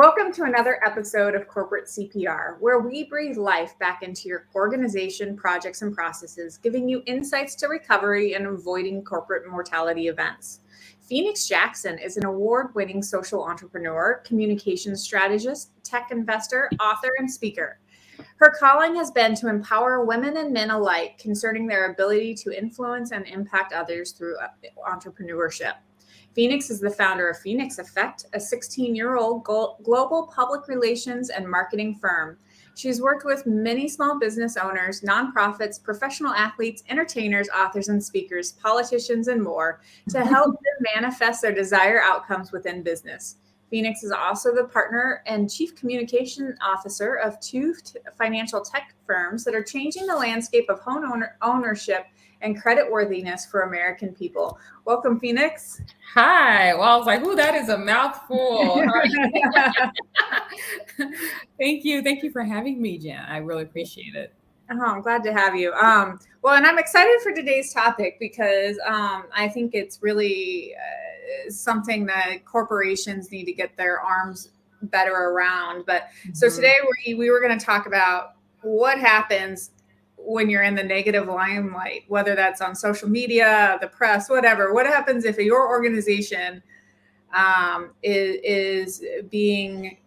Welcome to another episode of Corporate CPR, where we breathe life back into your organization, projects, and processes, giving you insights to recovery and avoiding corporate mortality events. Phoenix Jackson is an award-winning social entrepreneur, communications strategist, tech investor, author, and speaker. Her calling has been to empower women and men alike concerning their ability to influence and impact others through entrepreneurship. Phoenix is the founder of Phoenix Effect, a 16-year-old global public relations and marketing firm. She's worked with many small business owners, nonprofits, professional athletes, entertainers, authors, and speakers, politicians, and more to help them manifest their desired outcomes within business. Phoenix is also the partner and chief communication officer of two financial tech firms that are changing the landscape of home ownership and creditworthiness for American people. Welcome, Phoenix. Hi. Well, I was like, ooh, that is a mouthful. Thank you. Thank you for having me, Jen. I really appreciate it. Oh, I'm glad to have you. Well, and I'm excited for today's topic because I think it's really something that corporations need to get their arms better around. But so today we were going to talk about what happens when you're in the negative limelight, whether that's on social media, the press, whatever. What happens if your organization is being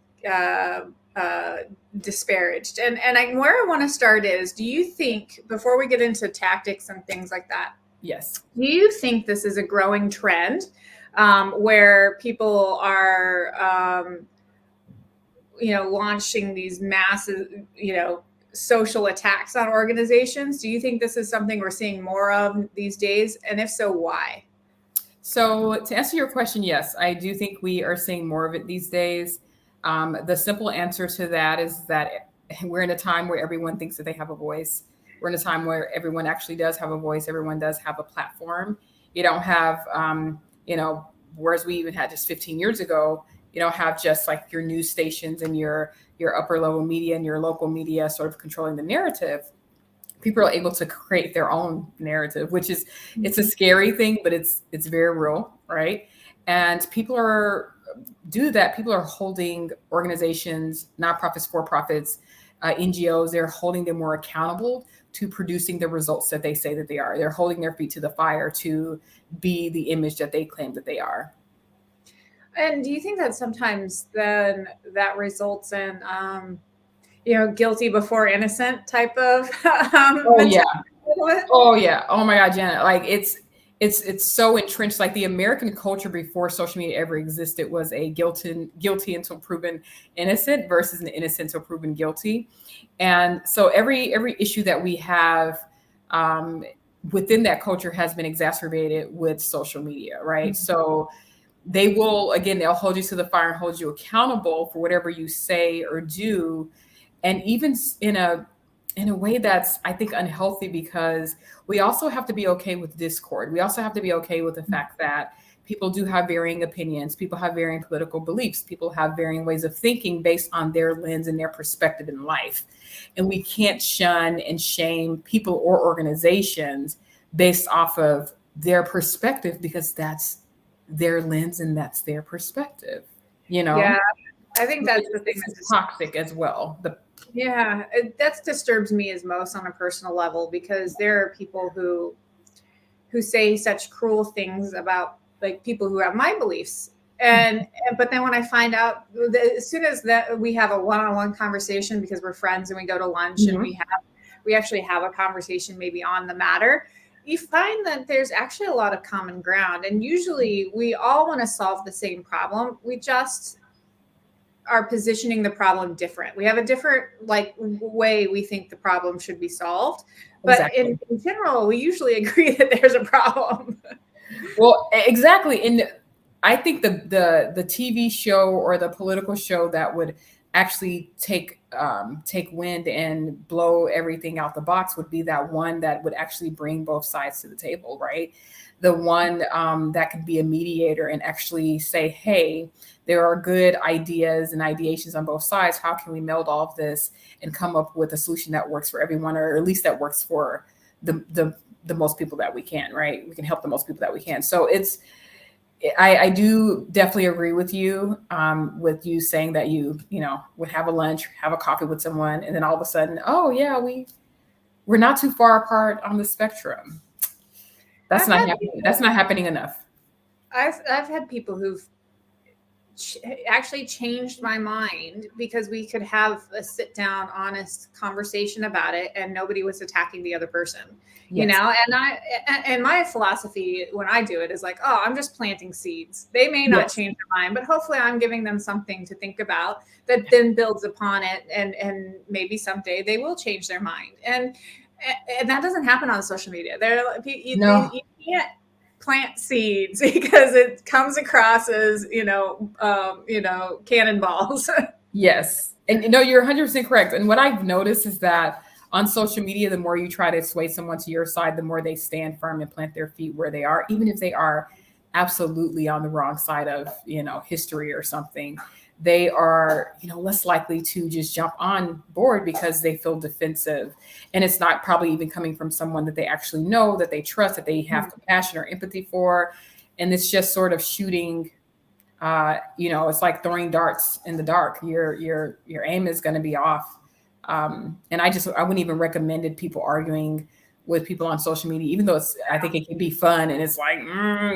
disparaged? And where I want to start is, do you think, before we get into tactics and things like that, yes, do you think this is a growing trend where people are, launching these massive, social attacks on organizations? Do you think this is something we're seeing more of these days? And if so, why? So to answer your question, yes, I do think we are seeing more of it these days. The simple answer to that is that we're in a time where everyone thinks that they have a voice. We're in a time where everyone actually does have a voice. Everyone does have a platform. You don't have, whereas we even had just 15 years ago, you don't have just like your news stations and your upper level media and your local media sort of controlling the narrative. People are able to create their own narrative, which is, it's a scary thing, but it's very real, right? And people are holding organizations, nonprofits, for-profits, NGOs, they're holding them more accountable to producing the results that they say that they are. They're holding their feet to the fire to be the image that they claim that they are. And do you think that sometimes then that results in, guilty before innocent type of mentality? Oh yeah. Oh my God, Janet. Like it's so entrenched. Like the American culture before social media ever existed was a guilty until proven innocent versus an innocent until proven guilty. And so every issue that we have within that culture has been exacerbated with social media, right? Mm-hmm. So they'll hold you to the fire and hold you accountable for whatever you say or do. And even in a way that's, I think, unhealthy, because we also have to be okay with discord. We also have to be okay with the fact that people do have varying opinions. People have varying political beliefs. People have varying ways of thinking based on their lens and their perspective in life. And we can't shun and shame people or organizations based off of their perspective, because that's their lens and that's their perspective, Yeah, I think that's the thing that's toxic as well. That disturbs me as most on a personal level, because there are people who say such cruel things about like people who have my beliefs. But then when I find out, as soon as that we have a one-on-one conversation, because we're friends and we go to lunch, mm-hmm. and we actually have a conversation maybe on the matter, you find that there's actually a lot of common ground. And usually we all want to solve the same problem. We just are positioning the problem different. We have a different way we think the problem should be solved. But exactly. in general, we usually agree that there's a problem. Well, exactly. And I think the TV show or the political show that would actually take wind and blow everything out the box would be that one that would actually bring both sides to the table, right? The one that could be a mediator and actually say, hey, there are good ideas and ideations on both sides. How can we meld all of this and come up with a solution that works for everyone, or at least that works for the most people that we can, right? We can help the most people that we can. So I do definitely agree with you saying that would have a lunch, have a coffee with someone, and then all of a sudden, oh yeah, we're not too far apart on the spectrum. That's I've not had happening. That's people, not happening enough. I've had people who've actually changed my mind because we could have a sit down, honest conversation about it, and nobody was attacking the other person. Yes. And my philosophy when I do it is like, oh, I'm just planting seeds. They may not Yes. change their mind, but hopefully I'm giving them something to think about that then builds upon it, and maybe someday they will change their mind. And that doesn't happen on social media. No. You can't plant seeds because it comes across as cannonballs. Yes. And no, you're 100% correct. And what I've noticed is that on social media, the more you try to sway someone to your side, the more they stand firm and plant their feet where they are, even if they are absolutely on the wrong side of, history or something. They are, less likely to just jump on board because they feel defensive. And it's not probably even coming from someone that they actually know, that they trust, that they have compassion or empathy for. And it's just sort of shooting, it's like throwing darts in the dark. Your aim is going to be off. And I wouldn't even recommend people arguing with people on social media, even though I think it can be fun and it's like,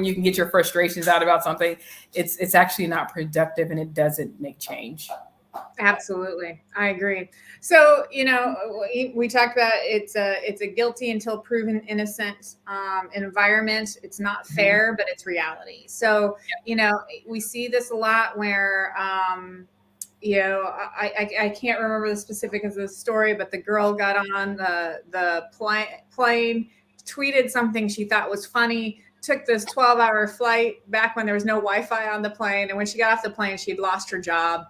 you can get your frustrations out about something. It's actually not productive and it doesn't make change. Absolutely. I agree. So, we talked about it's a guilty until proven innocent environment. It's not fair, but it's reality. So, we see this a lot where, I can't remember the specifics of the story, but the girl got on the plane, tweeted something she thought was funny, took this 12-hour flight back when there was no Wi-Fi on the plane. And when she got off the plane, she'd lost her job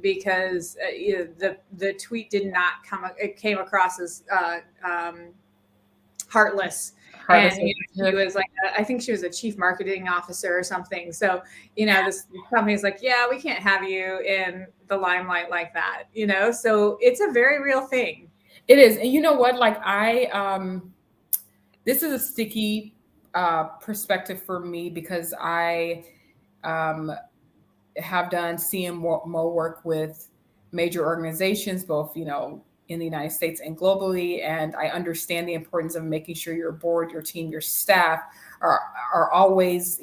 because the tweet did not it came across as heartless. And she was like, I think she was a chief marketing officer or something. So, this company's like, yeah, we can't have you in the limelight like that, so it's a very real thing. It is. And you know what, like this is a sticky perspective for me because I have done CMO work with major organizations, both, in the United States and globally. And I understand the importance of making sure your board, your team, your staff are always,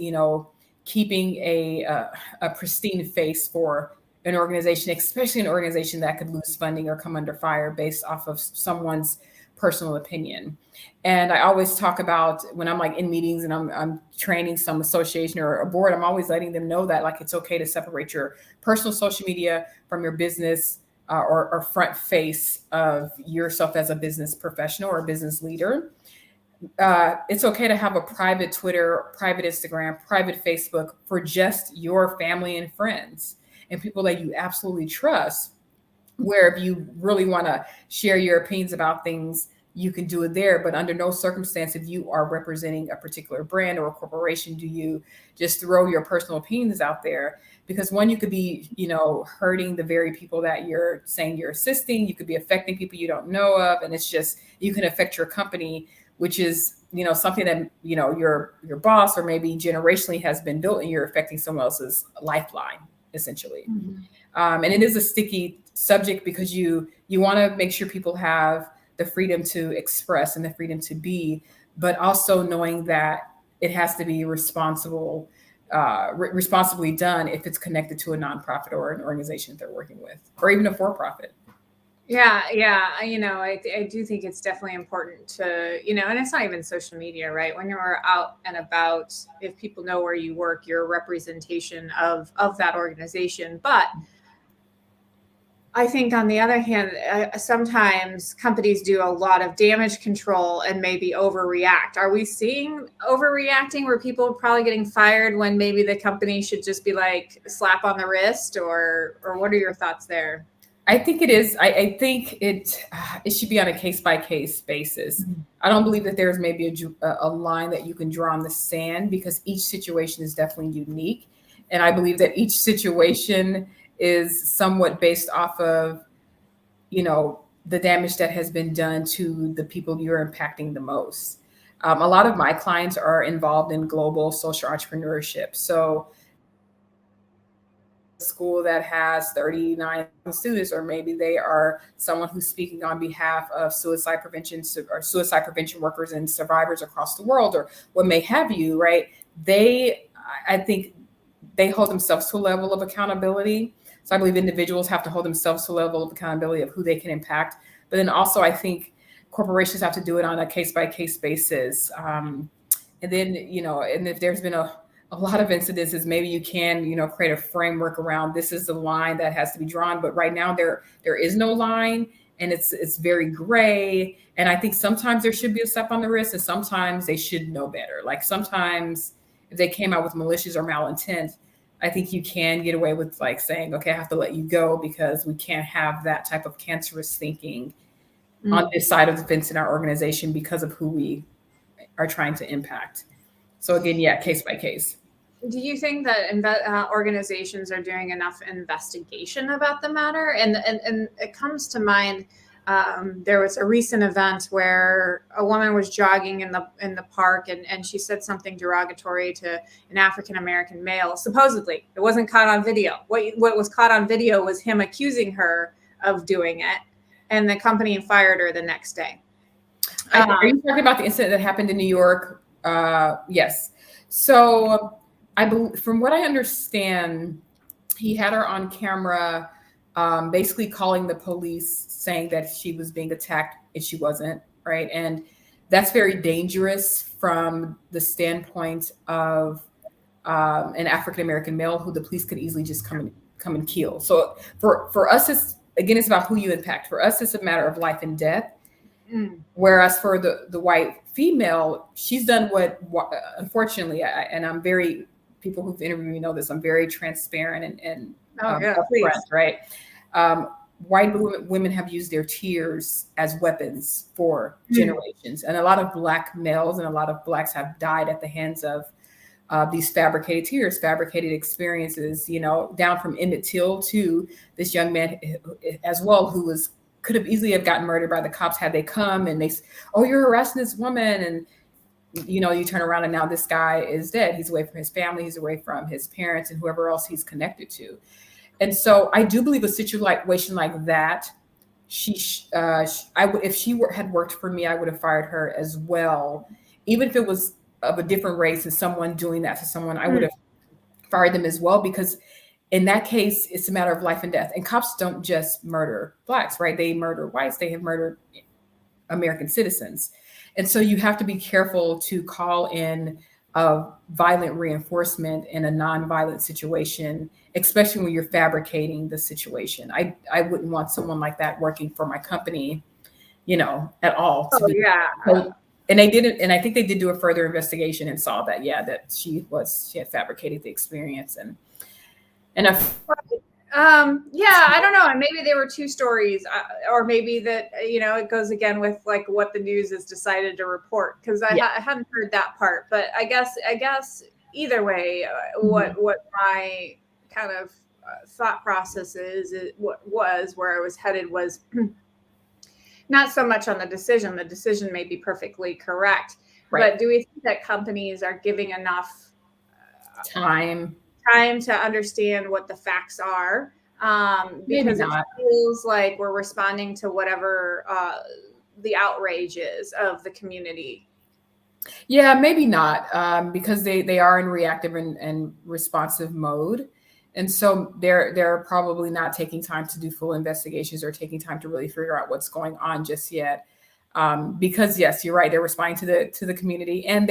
keeping a pristine face for an organization, especially an organization that could lose funding or come under fire based off of someone's personal opinion. And I always talk about when I'm like in meetings and I'm training some association or a board, I'm always letting them know that like it's okay to separate your personal social media from your business or front face of yourself as a business professional or a business leader. It's okay to have a private Twitter, private Instagram, private Facebook for just your family and friends and people that you absolutely trust, where if you really want to share your opinions about things, you can do it there. But under no circumstance, if you are representing a particular brand or a corporation, do you just throw your personal opinions out there. Because one, you could be, hurting the very people that you're saying you're assisting. You could be affecting people you don't know of. And it's just, you can affect your company, which is, something that, your boss or maybe generationally has been built, and you're affecting someone else's lifeline, essentially. And it is a sticky subject because you want to make sure people have the freedom to express and the freedom to be, but also knowing that it has to be responsibly done if it's connected to a nonprofit or an organization they're working with, or even a for-profit. Yeah. I do think it's definitely important to, and it's not even social media, right? When you're out and about, if people know where you work, you're a representation of that organization. But I think on the other hand, sometimes companies do a lot of damage control and maybe overreact. Are we seeing overreacting where people are probably getting fired when maybe the company should just be like slap on the wrist, or what are your thoughts there? I think it is. I think it should be on a case by case basis. I don't believe that there's maybe a line that you can draw in the sand, because each situation is definitely unique. And I believe that each situation is somewhat based off of, the damage that has been done to the people you're impacting the most. A lot of my clients are involved in global social entrepreneurship. So school that has 39 students, or maybe they are someone who's speaking on behalf of suicide prevention or suicide prevention workers and survivors across the world, or what may have you, right? I think they hold themselves to a level of accountability. So I believe individuals have to hold themselves to a level of accountability of who they can impact. But then also I think corporations have to do it on a case by case basis. And then, and if there's been a lot of incidences, maybe you can, create a framework around this is the line that has to be drawn. But right now there is no line, and it's very gray. And I think sometimes there should be a slap on the wrist, and sometimes they should know better. Like sometimes if they came out with malicious or malintent, I think you can get away with like saying, okay, I have to let you go because we can't have that type of cancerous thinking on this side of the fence in our organization because of who we are trying to impact. So again, yeah, case by case. Do you think that organizations are doing enough investigation about the matter? And it comes to mind, there was a recent event where a woman was jogging in the park, and she said something derogatory to an African American male. Supposedly, it wasn't caught on video. What was caught on video was him accusing her of doing it, and the company fired her the next day. Are you talking about the incident that happened in New York? Yes. So from what I understand, he had her on camera, basically calling the police, saying that she was being attacked and she wasn't, right? And that's very dangerous from the standpoint of an African American male who the police could easily just come and kill. So for us, it's about who you impact. For us, it's a matter of life and death. Whereas for the white female, she's done what unfortunately, and I'm very, people who've interviewed me know this, I'm very transparent and upfront, right? White women have used their tears as weapons for generations, and a lot of Black males and a lot of Blacks have died at the hands of these fabricated tears, fabricated experiences, down from Emmett Till to this young man as well, who could have easily have gotten murdered by the cops had they come and they, oh, you're harassing this woman. And, you turn around and now this guy is dead. He's away from his family. He's away from his parents and whoever else he's connected to. And so I do believe a situation like that, if she had worked for me, I would have fired her as well. Even if it was of a different race and someone doing that to someone, I would have fired them as well, because in that case, it's a matter of life and death. And cops don't just murder Blacks, right? They murder whites. They have murdered American citizens. And so you have to be careful to call in violent reinforcement in a non-violent situation, especially when you're fabricating the situation. I wouldn't want someone like that working for my company, at all. And they didn't, and I think they did do a further investigation and saw that, that she had fabricated the experience. I don't know. And maybe there were two stories, or maybe that, it goes again with like what the news has decided to report. Cause I hadn't heard that part, but I guess either way, what my kind of thought process is where I was headed was not so much on the decision. The decision may be perfectly correct, right. But do we think that companies are giving enough time to understand what the facts are? Because it feels like we're responding to whatever the outrage is of the community. Yeah, maybe not, because they are in reactive and responsive mode. And so they're probably not taking time to do full investigations or taking time to really figure out what's going on just yet. Because yes, you're right, they're responding to the community, and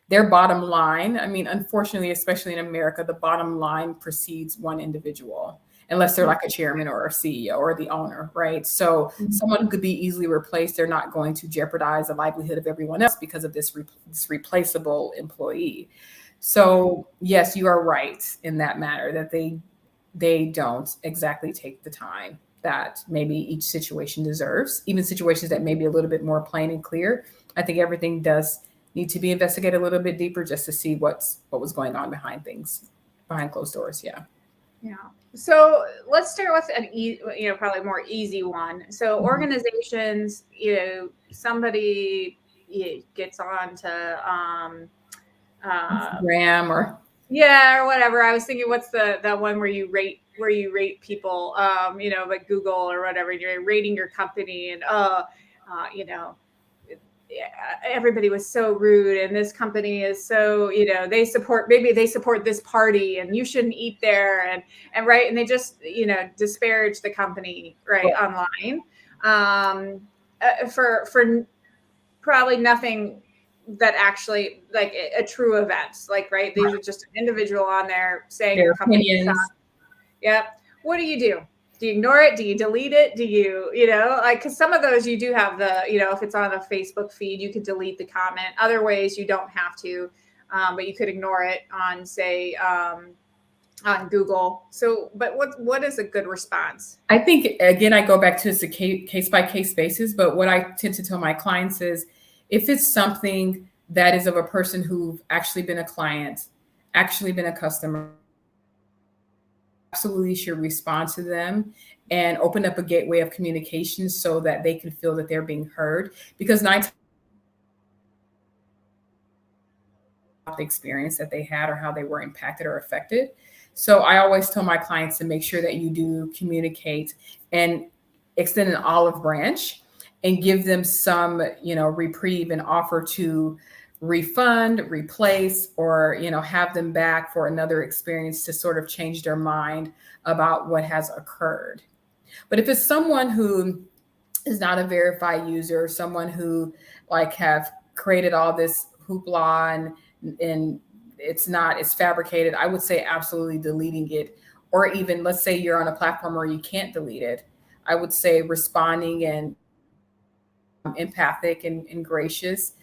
their bottom line, I mean, unfortunately, especially in America, the bottom line precedes one individual, unless they're like a chairman or a CEO or the owner, right? So someone who could be easily replaced, they're not going to jeopardize the livelihood of everyone else because of this replaceable employee. So yes, you are right in that matter, that they don't exactly take the time that maybe each situation deserves, even situations that may be a little bit more plain and clear. I think everything does need to be investigated a little bit deeper just to see what was going on behind closed doors. Yeah. So let's start with probably more easy one. So organizations, somebody gets on to Instagram or yeah, or whatever. I was thinking, what's that one where you rate people, like Google or whatever. And you're rating your company, and yeah, everybody was so rude, and this company is so, they support this party, and you shouldn't eat there, and right, and they just disparage the company right online, for probably nothing that actually like a true event, like, right, these are just an individual on there saying their your company opinions. sucks. Yep. What do you do? Do you ignore it? Do you delete it? Do you, like, because some of those you do have the, if it's on a Facebook feed, you could delete the comment. Other ways you don't have to, but you could ignore it on, say, on Google. So, but what is a good response? I think, again, I go back to it's a case by case basis, but what I tend to tell my clients is if it's something that is of a person who've actually been a client, actually been a customer, absolutely should respond to them and open up a gateway of communication so that they can feel that they're being heard. Because the experience that they had or how they were impacted or affected. So I always tell my clients to make sure that you do communicate and extend an olive branch and give them some, reprieve and offer to refund, replace, or, have them back for another experience to sort of change their mind about what has occurred. But if it's someone who is not a verified user, someone who like have created all this hoopla and it's fabricated, I would say absolutely deleting it. Or even let's say you're on a platform where you can't delete it. I would say responding and empathic and gracious.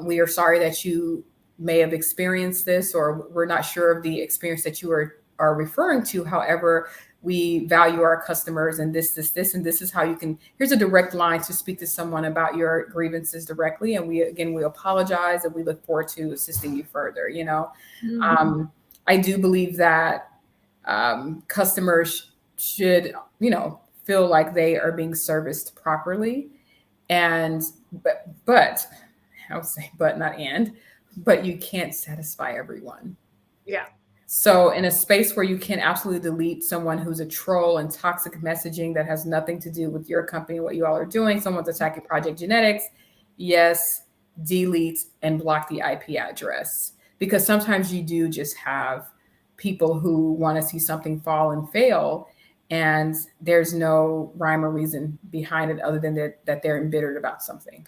We are sorry that you may have experienced this, or we're not sure of the experience that you are referring to. However, we value our customers, and this, and this is how you can, here's a direct line to speak to someone about your grievances directly. And we apologize, and we look forward to assisting you further. Mm-hmm. I do believe that customers should, feel like they are being serviced properly. And, but I would say, but not and, but you can't satisfy everyone. Yeah. So in a space where you can absolutely delete someone who's a troll and toxic messaging that has nothing to do with your company, what you all are doing, someone's attacking Project Genetics, yes, delete and block the IP address. Because sometimes you do just have people who want to see something fall and fail, and there's no rhyme or reason behind it other than that they're embittered about something.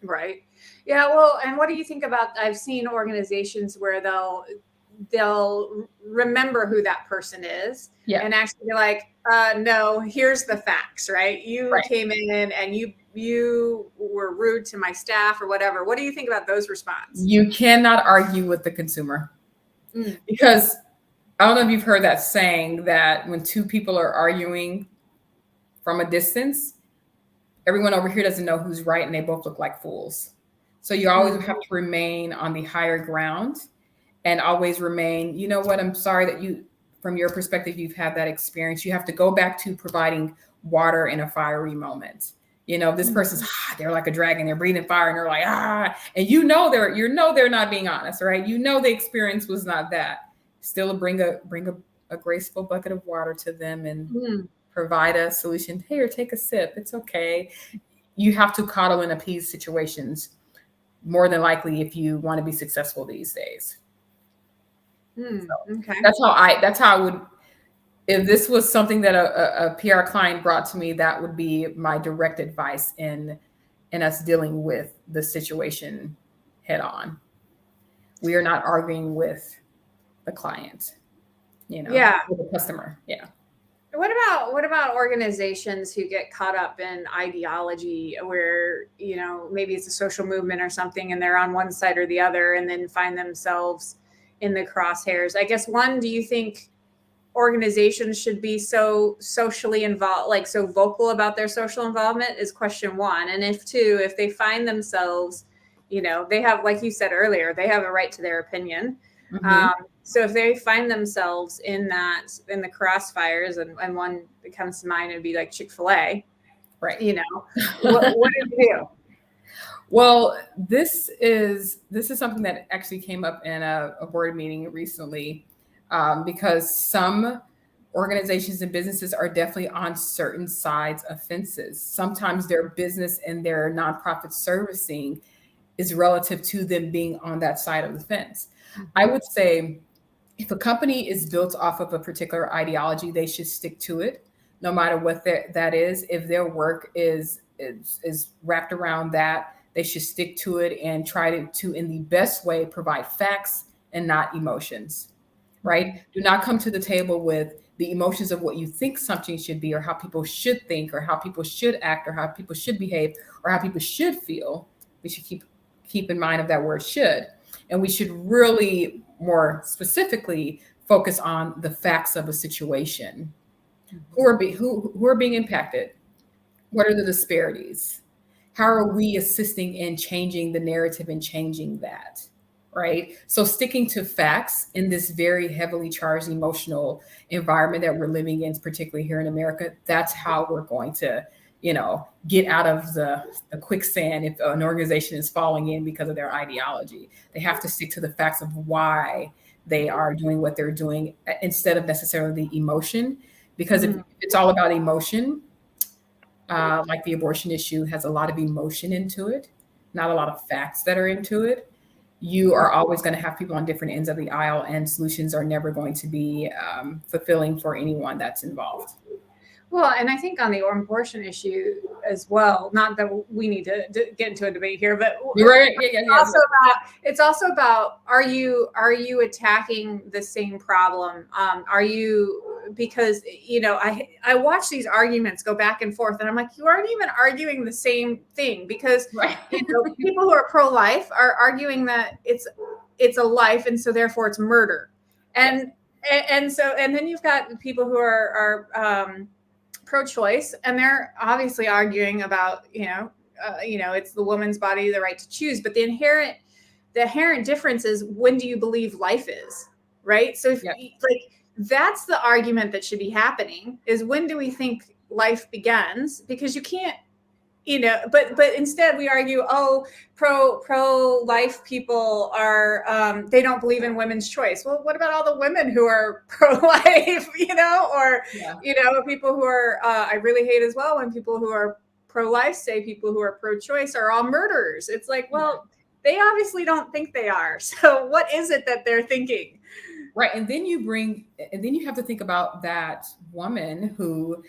Right. Yeah. Well, and what do you think about, I've seen organizations where they'll remember who that person is, and actually be like, no, here's the facts, right? You came in and you were rude to my staff or whatever. What do you think about those responses? You cannot argue with the consumer. Because I don't know if you've heard that saying that when two people are arguing from a distance, everyone over here doesn't know who's right and they both look like fools. So you always have to remain on the higher ground and always remain, you know what, I'm sorry that from your perspective, you've had that experience. You have to go back to providing water in a fiery moment. This person's they're like a dragon, they're breathing fire, and they're like, and they're not being honest, right? The experience was not that. Still bring a graceful bucket of water to them and provide a solution. Hey, or take a sip. It's okay. You have to coddle and appease situations more than likely if you want to be successful these days. Okay. That's how I would, if this was something that a PR client brought to me, that would be my direct advice in us dealing with the situation head on. We are not arguing with the client, with the customer. Yeah. What about organizations who get caught up in ideology where, maybe it's a social movement or something, and they're on one side or the other, and then find themselves in the crosshairs? I guess, one, do you think organizations should be so socially involved, like so vocal about their social involvement, is question one. And if two, if they find themselves, they have, like you said earlier, they have a right to their opinion. So if they find themselves in the crossfires, and one that comes to mind would be like ChickfilA, right? What do you do? Well, this is something that actually came up in a board meeting recently, because some organizations and businesses are definitely on certain sides of fences. Sometimes their business and their nonprofit servicing is relative to them being on that side of the fence. I would say if a company is built off of a particular ideology, they should stick to it, no matter what that is. If their work is wrapped around that, they should stick to it and try to in the best way provide facts and not emotions. Right? Do not come to the table with the emotions of what you think something should be, or how people should think, or how people should act, or how people should behave, or how people should feel. We should keep in mind of that word should. And we should really more specifically focus on the facts of a situation. Who are being impacted? What are the disparities? How are we assisting in changing the narrative and changing that? Right. So sticking to facts in this very heavily charged emotional environment that we're living in, particularly here in America, that's how we're going to, get out of the quicksand if an organization is falling in because of their ideology. They have to stick to the facts of why they are doing what they're doing instead of necessarily the emotion. Because if it's all about emotion, like the abortion issue has a lot of emotion into it, not a lot of facts that are into it. You are always going to have people on different ends of the aisle, and solutions are never going to be fulfilling for anyone that's involved. Well, and I think on the abortion issue as well, not that we need to get into a debate here, but You're right. Yeah. it's also about are you attacking the same problem? Are you, because I watch these arguments go back and forth, and I'm like, you aren't even arguing the same thing, because Right. People who are pro-life are arguing that it's a life, and so therefore it's murder, and then you've got people who are pro-choice, and they're obviously arguing about it's the woman's body, the right to choose, but the inherent difference is, when do you believe life is, right? So if that's the argument that should be happening, is when do we think life begins? Because you can't, but instead we argue, pro-life people are they don't believe in women's choice. Well, what about all the women who are pro-life, or people who are I really hate as well when people who are pro-life say people who are pro-choice are all murderers. It's like, well, they obviously don't think they are. So what is it that they're thinking? Right. And then you have to think about that woman who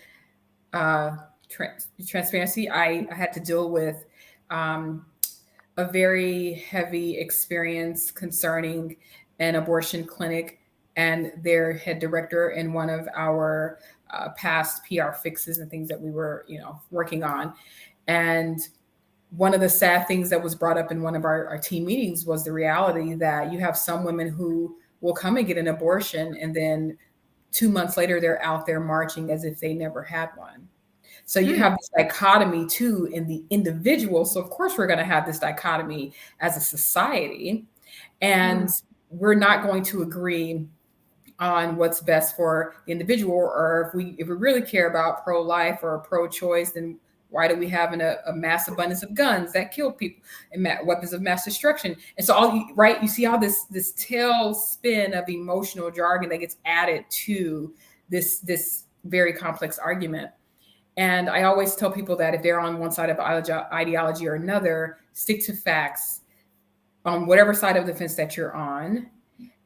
transparency. I had to deal with a very heavy experience concerning an abortion clinic and their head director in one of our past PR fixes and things that we were, working on. And one of the sad things that was brought up in one of our team meetings was the reality that you have some women who will come and get an abortion, and then 2 months later, they're out there marching as if they never had one. So you have this dichotomy too in the individual. So of course we're going to have this dichotomy as a society, and we're not going to agree on what's best for the individual. Or if we really care about pro-life or pro-choice, then why do we have a mass abundance of guns that kill people and weapons of mass destruction? And so you see all this tailspin of emotional jargon that gets added to this very complex argument. And I always tell people that if they're on one side of ideology or another, stick to facts on whatever side of the fence that you're on,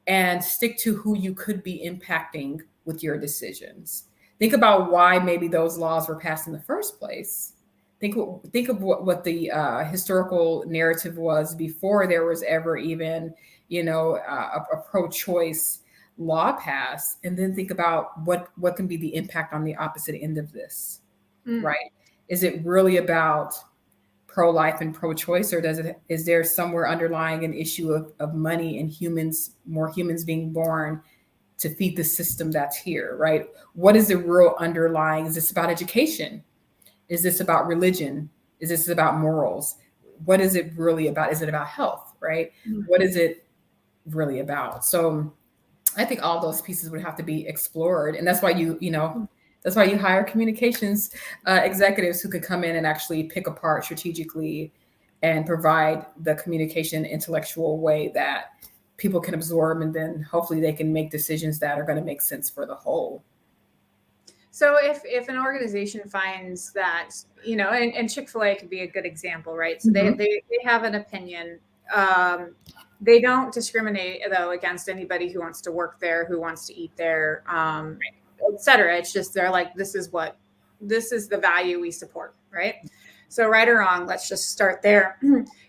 and stick to who you could be impacting with your decisions. Think about why maybe those laws were passed in the first place. Think of what the historical narrative was before there was ever even, a pro-choice law passed, and then think about what can be the impact on the opposite end of this. Right? Is it really about pro-life and pro-choice, or is there somewhere underlying an issue of money and more humans being born to feed the system that's here, right? What is the real underlying? Is this about education? Is this about religion? Is this about morals? What is it really about? Is it about health, right? What is it really about? So I think all those pieces would have to be explored. And that's why that's why you hire communications executives who could come in and actually pick apart strategically and provide the communication intellectual way that people can absorb, and then hopefully they can make decisions that are going to make sense for the whole. So if an organization finds that, and Chick-fil-A could be a good example, right? So they have an opinion. They don't discriminate though against anybody who wants to work there, who wants to eat there, et cetera. It's just they're like, this is the value we support, right? So right or wrong, let's just start there.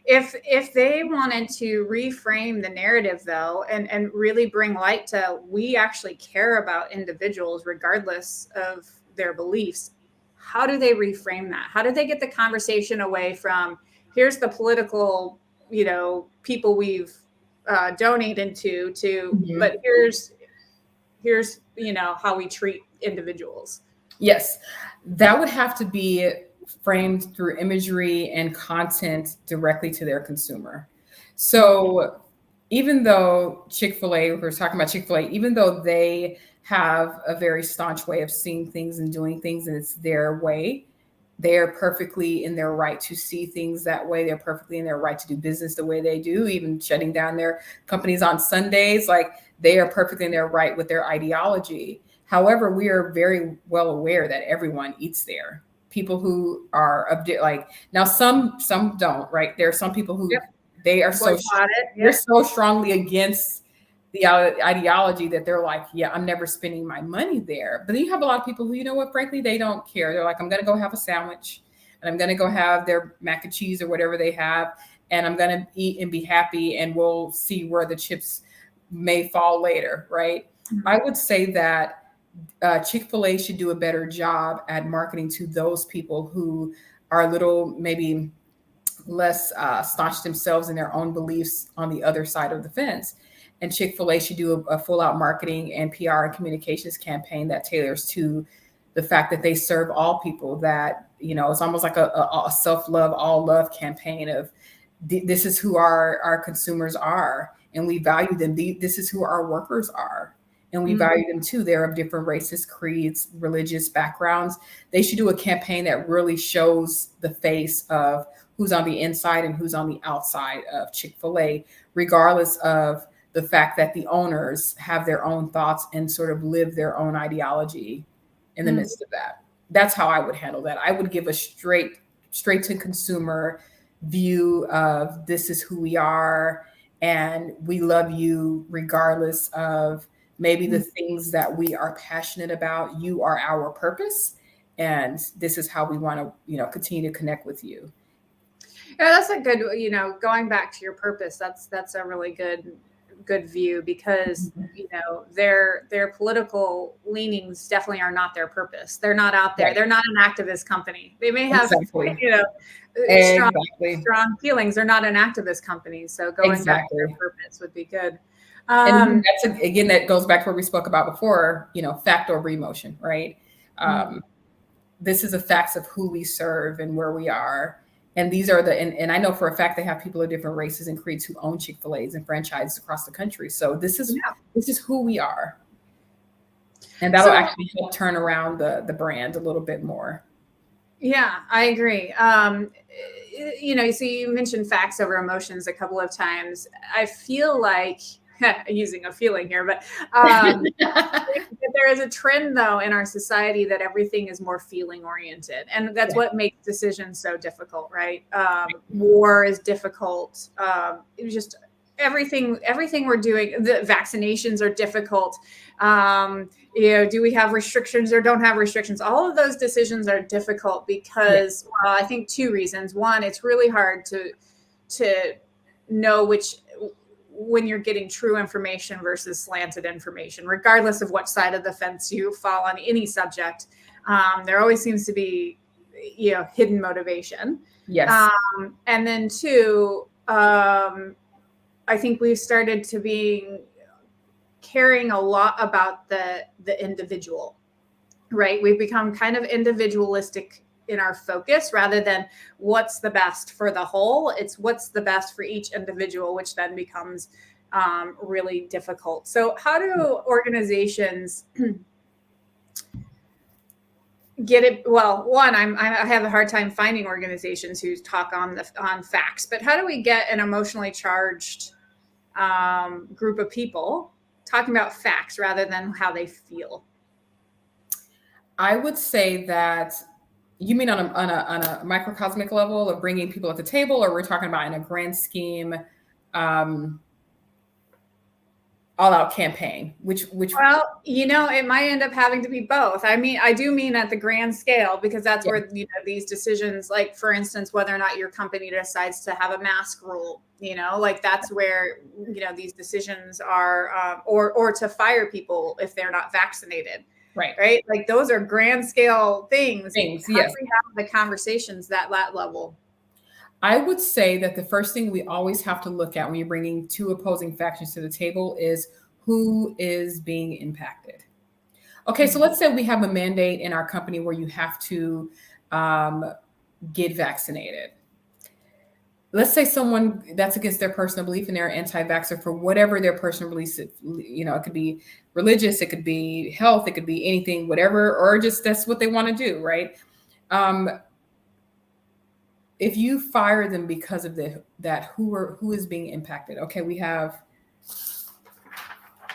If they wanted to reframe the narrative though, and really bring light to, we actually care about individuals regardless of their beliefs, how do they reframe that? How do they get the conversation away from, here's the political, people we've donated to, but here's how we treat individuals? Yes, that would have to be framed through imagery and content directly to their consumer. So even though Chick-fil-A, we were talking about Chick-fil-A, even though they have a very staunch way of seeing things and doing things, and it's their way, they're perfectly in their right to see things that way. They're perfectly in their right to do business the way they do, even shutting down their companies on Sundays. Like, they are perfectly in their right with their ideology. However, we are very well aware that everyone eats there. People who are like, now some don't, right? There are some people who they are they're so strongly against the ideology that they're like, yeah, I'm never spending my money there. But then you have a lot of people who, you know what, frankly, they don't care. They're like, I'm going to go have a sandwich, and I'm going to go have their mac and cheese or whatever they have, and I'm going to eat and be happy, and we'll see where the chips may fall later, right? Mm-hmm. I would say that Chick-fil-A should do a better job at marketing to those people who are a little maybe less staunch themselves in their own beliefs on the other side of the fence. And Chick-fil-A should do a full-out marketing and PR and communications campaign that tailors to the fact that they serve all people, that, it's almost like a self-love, all love campaign of, this is who our consumers are, and we value them. This is who our workers are, and we value them too. They're of different races, creeds, religious backgrounds. They should do a campaign that really shows the face of who's on the inside and who's on the outside of Chick-fil-A, regardless of the fact that the owners have their own thoughts and sort of live their own ideology in the midst of that. That's how I would handle that. I would give a straight to consumer view of, this is who we are, and we love you regardless of maybe the things that we are passionate about. You are our purpose, and this is how we want to, continue to connect with you. Yeah, that's a good, going back to your purpose. That's a really good view, because their political leanings definitely are not their purpose. They're not out there. Right. They're not an activist company. They may have strong feelings. They're not an activist company. So going back to their purpose would be good. And again, that goes back to what we spoke about before, fact over emotion, right? This is the facts of who we serve and where we are. And these are and I know for a fact they have people of different races and creeds who own Chick-fil-A's and franchises across the country. So this is who we are. And that'll actually help turn around the brand a little bit more. Yeah, I agree. So you mentioned facts over emotions a couple of times. I feel like, using a feeling here, but there is a trend though in our society that everything is more feeling oriented, and that's what makes decisions so difficult, right? War is difficult. Just everything we're doing. The vaccinations are difficult. Do we have restrictions or don't have restrictions? All of those decisions are difficult because I think two reasons. One, it's really hard to know when you're getting true information versus slanted information, regardless of what side of the fence you fall on any subject. There always seems to be, hidden motivation. Yes. And then two, I think we've started to be caring a lot about the individual, right? We've become kind of individualistic in our focus rather than what's the best for the whole. It's what's the best for each individual, which then becomes really difficult. So how do organizations get it. Well, one, I have a hard time finding organizations who talk on facts, but how do we get an emotionally charged group of people talking about facts rather than how they feel? I would say that you mean on a microcosmic level of bringing people at the table, or we're talking about in a grand scheme, um, all out campaign, which Well, it might end up having to be both. I mean, I do mean at the grand scale, because that's yeah, where, these decisions, like for instance, whether or not your company decides to have a mask rule, like that's where, these decisions are, or to fire people if they're not vaccinated, right right? Like those are grand scale things. things, How do yes. we have the conversations that level? I would say that the first thing we always have to look at when you're bringing two opposing factions to the table is who is being impacted. Okay, so let's say we have a mandate in our company where you have to um, get vaccinated. Let's say someone that's against their personal belief and they're anti-vaxxer for whatever their personal beliefs, it could be religious, it could be health, it could be anything, whatever, or just that's what they want to do, right? Um, if you fire them because of who is being impacted. Okay, we have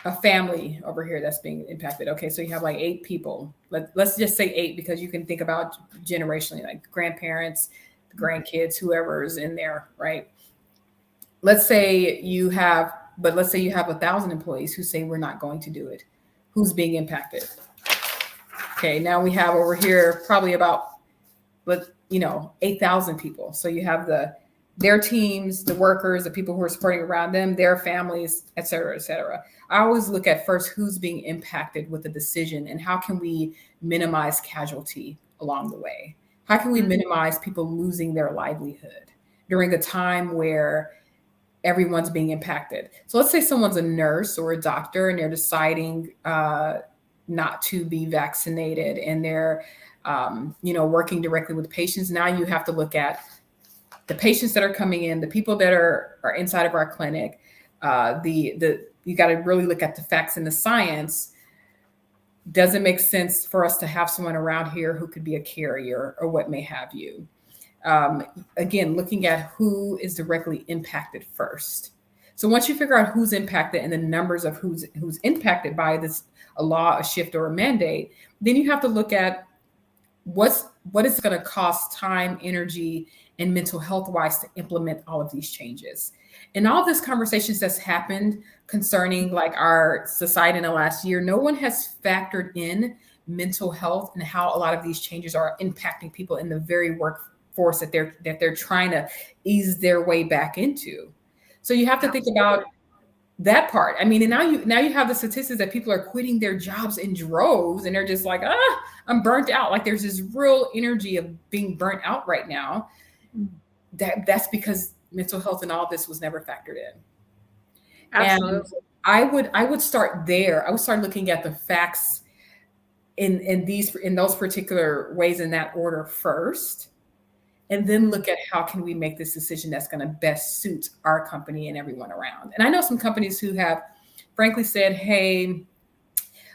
a family over here that's being impacted. Okay, so you have like 8 people. Let's just say 8 because you can think about generationally, like grandparents, grandkids, whoever's in there, right? Let's say you have 1,000 employees who say we're not going to do it. Who's being impacted? Okay, now we have over here probably about 8,000 people. So you have their teams, the workers, the people who are supporting around them, their families, et cetera, et cetera. I always look at first who's being impacted with the decision and how can we minimize casualty along the way? How can we minimize people losing their livelihood during a time where everyone's being impacted? So let's say someone's a nurse or a doctor and they're deciding not to be vaccinated and they're working directly with patients. Now you have to look at the patients that are coming in, the people that are inside of our clinic. You got to really look at the facts and the science. Does it make sense for us to have someone around here who could be a carrier or what may have you? Again, looking at who is directly impacted first. So once you figure out who's impacted and the numbers of who's impacted by a law, a shift, or a mandate, then you have to look at what is going to cost time, energy, and mental health wise to implement all of these changes. And all of this conversations that's happened concerning like our society in the last year, no one has factored in mental health and how a lot of these changes are impacting people in the very workforce that they're trying to ease their way back into. So you have to think about that part. I mean, and now you have the statistics that people are quitting their jobs in droves and they're just like, I'm burnt out. Like there's this real energy of being burnt out right now. That's because mental health and all of this was never factored in. Absolutely. And I would start there. I would start looking at the facts in those particular ways in that order first, and then look at how can we make this decision that's going to best suit our company and everyone around. And I know some companies who have frankly said, hey,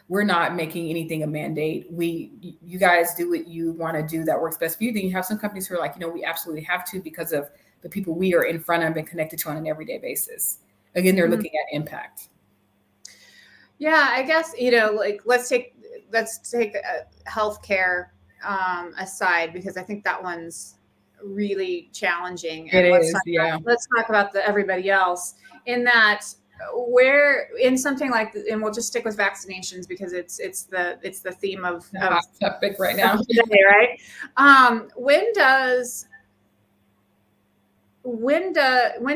we're not making anything a mandate. You guys do what you want to do that works best for you. Then you have some companies who are like, we absolutely have to because of the people we are in front of and connected to on an everyday basis. Again, they're looking at impact. Yeah, I guess, like let's take healthcare aside, because I think that one's really challenging. And let's talk about everybody else in that, where in something like, and we'll just stick with vaccinations because it's the theme of hot topic right now today, right? When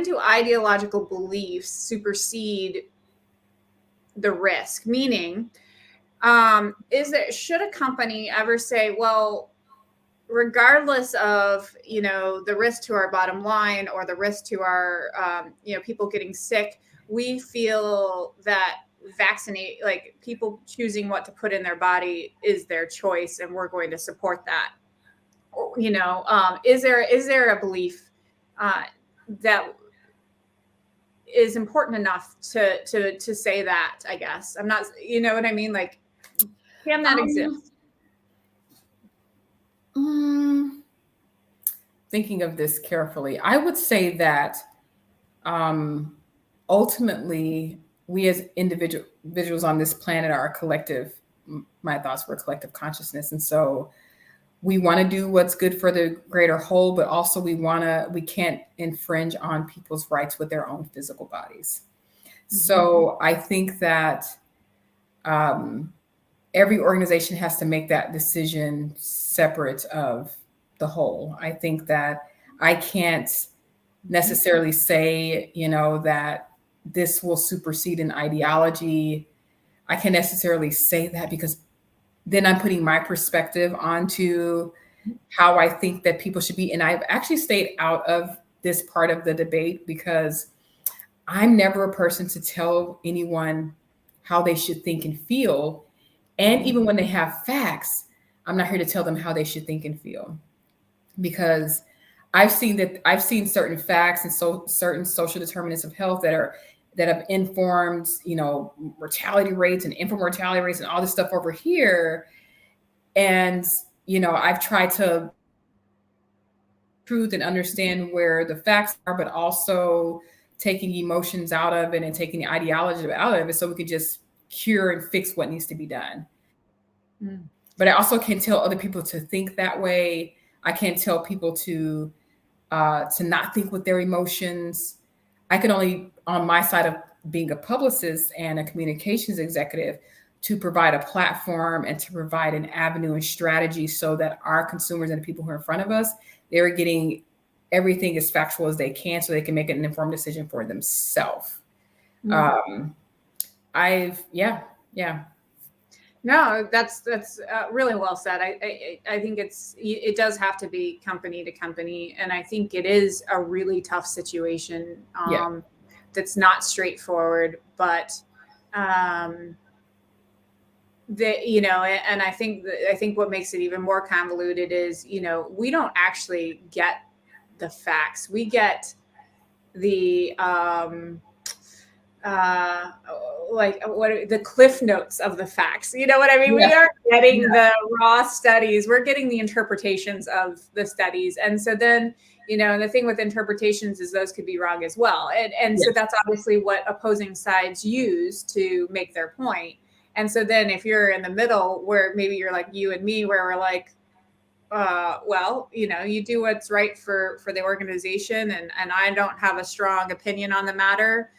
do ideological beliefs supersede the risk? Meaning, should a company ever say, well, regardless of the risk to our bottom line or the risk to our people getting sick, we feel that like people choosing what to put in their body is their choice and we're going to support that? Is there a belief that is important enough to say that? I guess I'm not, you know what I mean? Like, can that exist? Mm, thinking of this carefully, I would say that um, ultimately, we as individuals on this planet are a collective. My thoughts were collective consciousness, and so we want to do what's good for the greater whole, but also we can't infringe on people's rights with their own physical bodies. So I think that um, every organization has to make that decision separate of the whole. I think that I can't necessarily say, that this will supersede an ideology. I can necessarily say that because then I'm putting my perspective onto how I think that people should be. And I've actually stayed out of this part of the debate because I'm never a person to tell anyone how they should think and feel. And even when they have facts, I'm not here to tell them how they should think and feel, because I've seen certain facts and certain social determinants of health that have informed, mortality rates and infant mortality rates and all this stuff over here. And, I've tried to truth and understand where the facts are, but also taking emotions out of it and taking the ideology out of it so we could just cure and fix what needs to be done. But I also can't tell other people to think that way. I can't tell people to not think with their emotions. I can only, on my side of being a publicist and a communications executive, to provide a platform and to provide an avenue and strategy so that our consumers and the people who are in front of us, they're getting everything as factual as they can so they can make an informed decision for themselves. Yeah. No, that's really well said. I think it does have to be company to company, and I think it is a really tough situation that's not straightforward. But and I think what makes it even more convoluted is we don't actually get the facts. We get the the cliff notes of the facts. You know what I mean? Yeah. We aren't getting the raw studies. We're getting the interpretations of the studies. And so then, the thing with interpretations is those could be wrong as well. And so that's obviously what opposing sides use to make their point. And so then if you're in the middle where maybe you're like you and me, where we're like, you do what's right for the organization, and I don't have a strong opinion on the matter.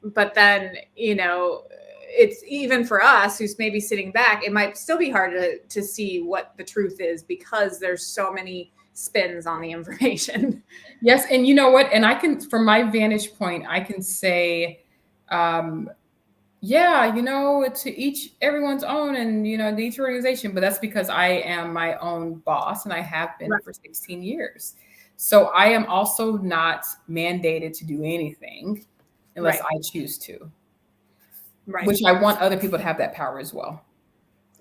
But then, it's even for us who's maybe sitting back, it might still be hard to see what the truth is because there's so many spins on the information. Yes. And you know what? And I can, from my vantage point, I can say, to everyone's own and, to each organization, but that's because I am my own boss and I have been for 16 years. So I am also not mandated to do anything unless I choose to, which I want other people to have that power as well.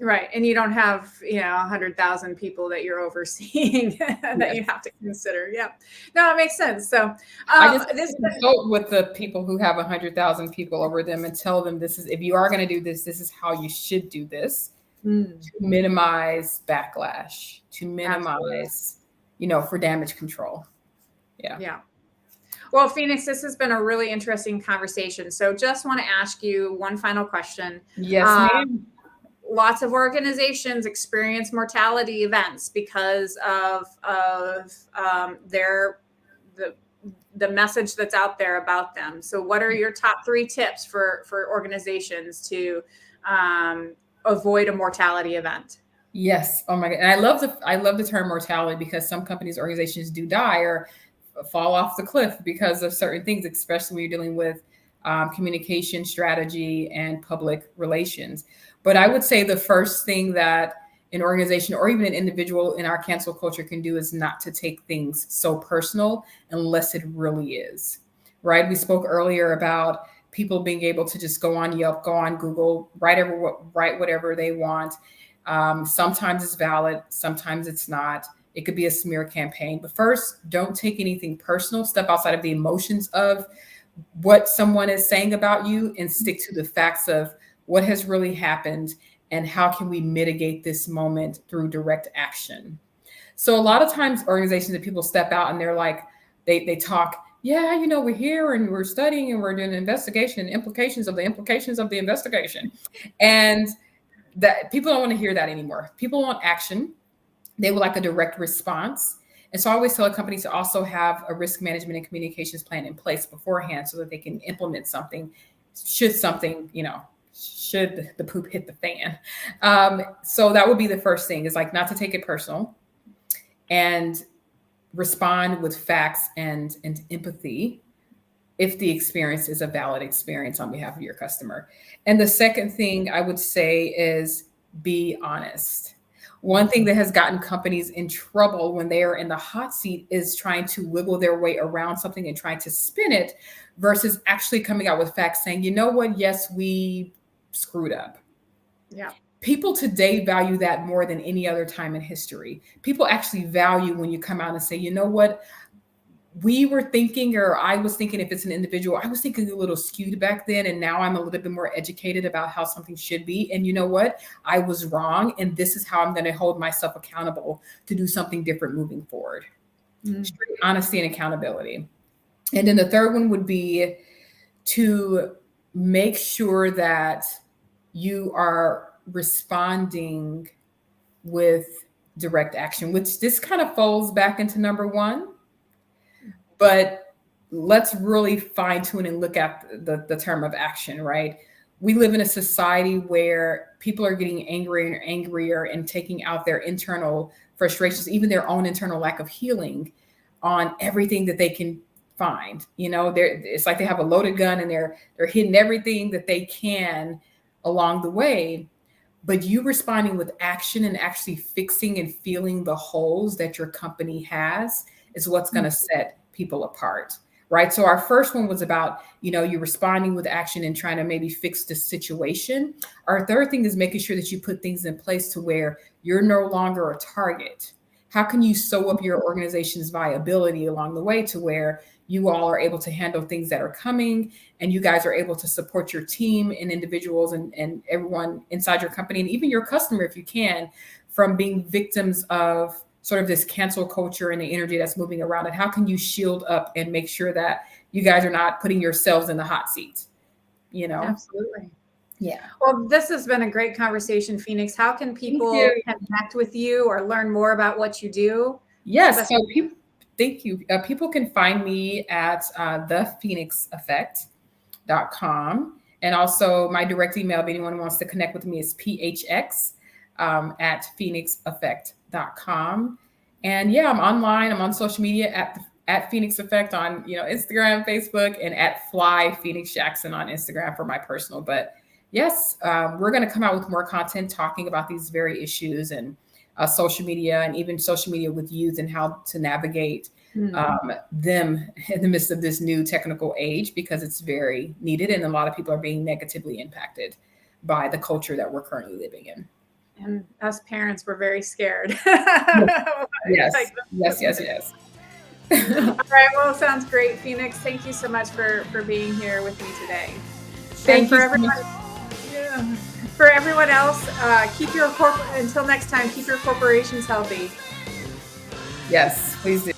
Right. And you don't have, 100,000 people that you're overseeing that you have to consider. Yeah. No, it makes sense. So I just consult with the people who have 100,000 people over them and tell them if you are going to do this, this is how you should do this to minimize backlash, to minimize, for damage control. Yeah. Yeah. Well, Phoenix, this has been a really interesting conversation. So just want to ask you one final question. Yes, ma'am. Lots of organizations experience mortality events because of the message that's out there about them. So what are your top 3 tips for organizations to avoid a mortality event? Yes. Oh my God. And I love the term mortality because some companies, organizations do die or fall off the cliff because of certain things, especially when you're dealing with communication strategy and public relations. But I would say the first thing that an organization or even an individual in our cancel culture can do is not to take things so personal unless it really is, right? We spoke earlier about people being able to just go on Yelp, go on Google, write whatever they want. Sometimes it's valid, sometimes it's not. It could be a smear campaign. But first, don't take anything personal. Step outside of the emotions of what someone is saying about you and stick to the facts of what has really happened and how can we mitigate this moment through direct action. So a lot of times organizations that people step out and they're like, they talk, yeah, you know, we're here and we're studying and we're doing an investigation, implications of the investigation. And that people don't want to hear that anymore. People want action. They would like a direct response. And so I always tell a company to also have a risk management and communications plan in place beforehand so that they can implement something should something, should the poop hit the fan. So that would be the first thing, is like not to take it personal and respond with facts and empathy if the experience is a valid experience on behalf of your customer. And the second thing I would say is be honest. One thing that has gotten companies in trouble when they are in the hot seat is trying to wiggle their way around something and trying to spin it versus actually coming out with facts saying, you know what, yes, we screwed up. Yeah. People today value that more than any other time in history. People actually value when you come out and say, you know what, we were thinking, or I was thinking, if it's an individual, I was thinking a little skewed back then. And now I'm a little bit more educated about how something should be. And you know what? I was wrong. And this is how I'm going to hold myself accountable to do something different moving forward. Straight honesty and accountability. And then the third one would be to make sure that you are responding with direct action, which this kind of folds back into number one. But let's really fine tune and look at the term of action, right? We live in a society where people are getting angrier and angrier and taking out their internal frustrations, even their own internal lack of healing, on everything that they can find. It's like they have a loaded gun and they're hitting everything that they can along the way. But you responding with action and actually fixing and feeling the holes that your company has is what's going to set people apart, right? So our first one was about, you responding with action and trying to maybe fix the situation. Our third thing is making sure that you put things in place to where you're no longer a target. How can you sew up your organization's viability along the way to where you all are able to handle things that are coming and you guys are able to support your team and individuals and everyone inside your company and even your customer, if you can, from being victims of sort of this cancel culture and the energy that's moving around it? How can you shield up and make sure that you guys are not putting yourselves in the hot seat? Absolutely. Yeah. Well, this has been a great conversation, Phoenix. How can people connect with you or learn more about what you do? Yes. So thank you. People can find me at thephoenixeffect.com. And also my direct email, if anyone wants to connect with me, is phx at phoenixeffect.com. And yeah, I'm online. I'm on social media at Phoenix Effect on Instagram, Facebook, and at Fly Phoenix Jackson on Instagram for my personal. But yes, we're going to come out with more content talking about these very issues and social media, and even social media with youth and how to navigate them in the midst of this new technical age, because it's very needed and a lot of people are being negatively impacted by the culture that we're currently living in. And us parents were very scared. Yes. All right. Well, sounds great, Phoenix. Thank you so much for being here with me today. Thank you. For everyone else, until next time, keep your corporations healthy. Yes, please do.